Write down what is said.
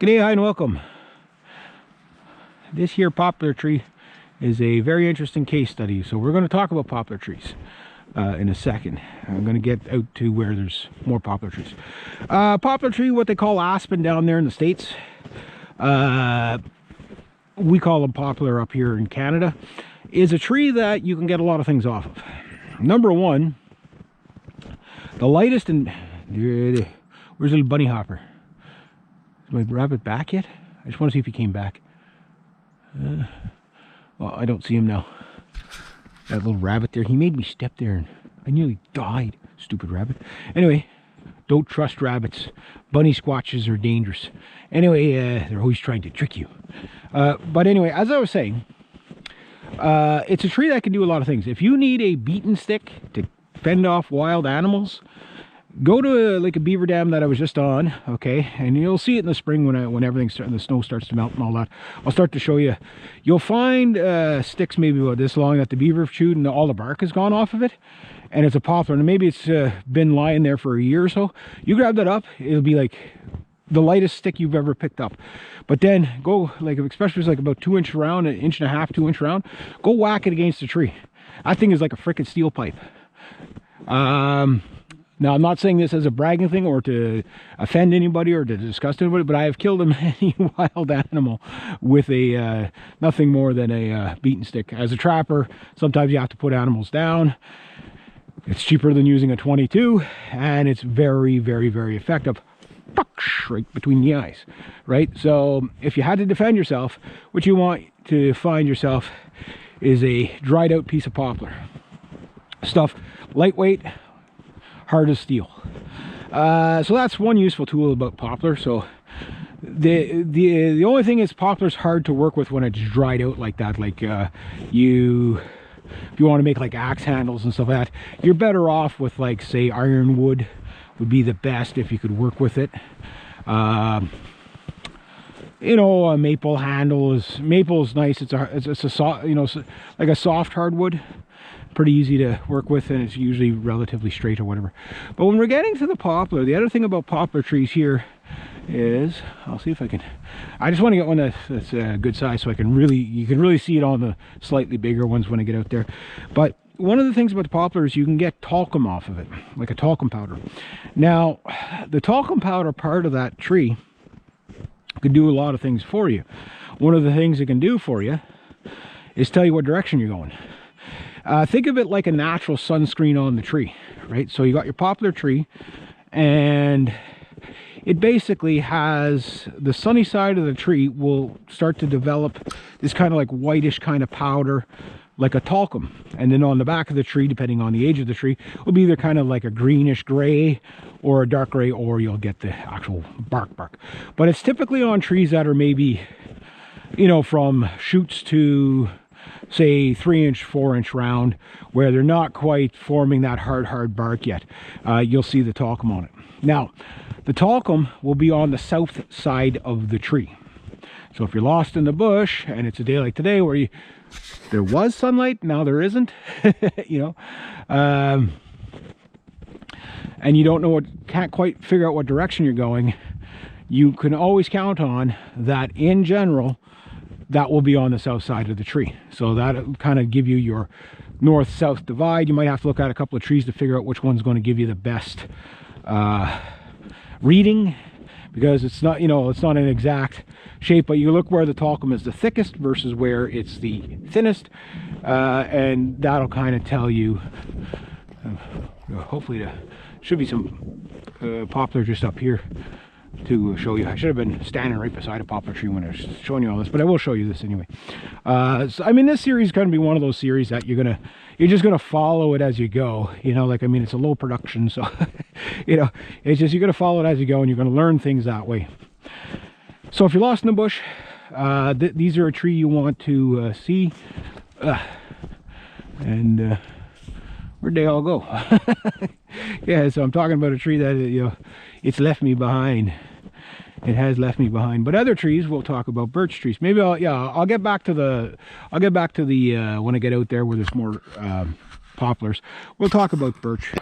Good day, hi, and welcome. This here poplar tree is a very interesting case study. So we're going to talk about poplar trees in a second. I'm going to get out to where there's more poplar trees. Poplar tree, what they call aspen down there in the States. We call them poplar up here in Canada. Is a tree that you can get a lot of things off of. Number one, the lightest and... Where's little bunny hopper? Is my rabbit back yet? I just want to see if he came back. Well, I don't see him now. That little rabbit there, he made me step there and I nearly died. Stupid rabbit. Anyway, don't trust rabbits. Bunny squatches are dangerous. Anyway, they're always trying to trick you. But anyway, as I was saying, it's a tree that can do a lot of things. If you need a beaten stick to fend off wild animals, go to like a beaver dam that I was just on, okay, and you'll see it in the spring when everything's starting, the snow starts to melt and all that. I'll start to show you. You'll find sticks maybe about this long that the beaver have chewed and all the bark has gone off of it, and it's a poplar, and maybe it's been lying there for a year or so. You grab that up, it'll be like the lightest stick you've ever picked up. But then go, like, especially if it's like about 2 inch round, 1.5 inches, 2 inch round, go whack it against the tree. That thing is like a frickin' steel pipe. Now, I'm not saying this as a bragging thing or to offend anybody or to disgust anybody, but I have killed any wild animal with a nothing more than a beaten stick. As a trapper, sometimes you have to put animals down. It's cheaper than using a 22, and it's very, very, very effective. Right between the eyes, right? So if you had to defend yourself, what you want to find yourself is a dried out piece of poplar. Stuff lightweight, hard as steel. So that's one useful tool about poplar. So the only thing is poplar's hard to work with when it's dried out like that. Like if you want to make like axe handles and stuff like that, you're better off with, like, say, ironwood would be the best if you could work with it. You know, a maple handle is nice. It's a soft, you know, like a soft hardwood. Pretty easy to work with, and it's usually relatively straight or whatever. But when we're getting to the poplar, the other thing about poplar trees here is, I'll see if I can, I just want to get one that's a good size so I can really, you can really see it on the slightly bigger ones when I get out there. But one of the things about the poplar is you can get talcum off of it, like a talcum powder. Now, the talcum powder part of that tree can do a lot of things for you. One of the things it can do for you is tell you what direction you're going. Think of it like a natural sunscreen on the tree, right? So you got your poplar tree, and it basically has the sunny side of the tree will start to develop this kind of like whitish kind of powder, like a talcum. And then on the back of the tree, depending on the age of the tree, will be either kind of like a greenish gray or a dark gray, or you'll get the actual bark. But it's typically on trees that are maybe, you know, from shoots to, say, 3 inch, 4 inch round, where they're not quite forming that hard bark yet. You'll see the talcum on it. Now, the talcum will be on the south side of the tree. So if you're lost in the bush and it's a day like today where there was sunlight, now there isn't, you know, and you don't know can't quite figure out what direction you're going, you can always count on that in general, that will be on the south side of the tree. So that'll kind of give you your north-south divide. You might have to look at a couple of trees to figure out which one's going to give you the best reading, because it's not, you know, it's not an exact shape, but you look where the talcum is the thickest versus where it's the thinnest, and that'll kind of tell you, hopefully there should be some poplar just up here to show you. I should have been standing right beside a poplar tree when I was showing you all this, but I will show you this anyway. So, I mean, this series is going to be one of those series that you're just gonna follow it as you go, you know, like, I mean, it's a low production, so you know, it's just, you're gonna follow it as you go, and you're gonna learn things that way. So if you're lost in the bush, these are a tree you want to see, and where'd they all go? Yeah, so I'm talking about a tree that, you know, it's left me behind. It has left me behind. But other trees, we'll talk about birch trees. Maybe I'll get back to the when I get out there where there's more poplars. We'll talk about birch.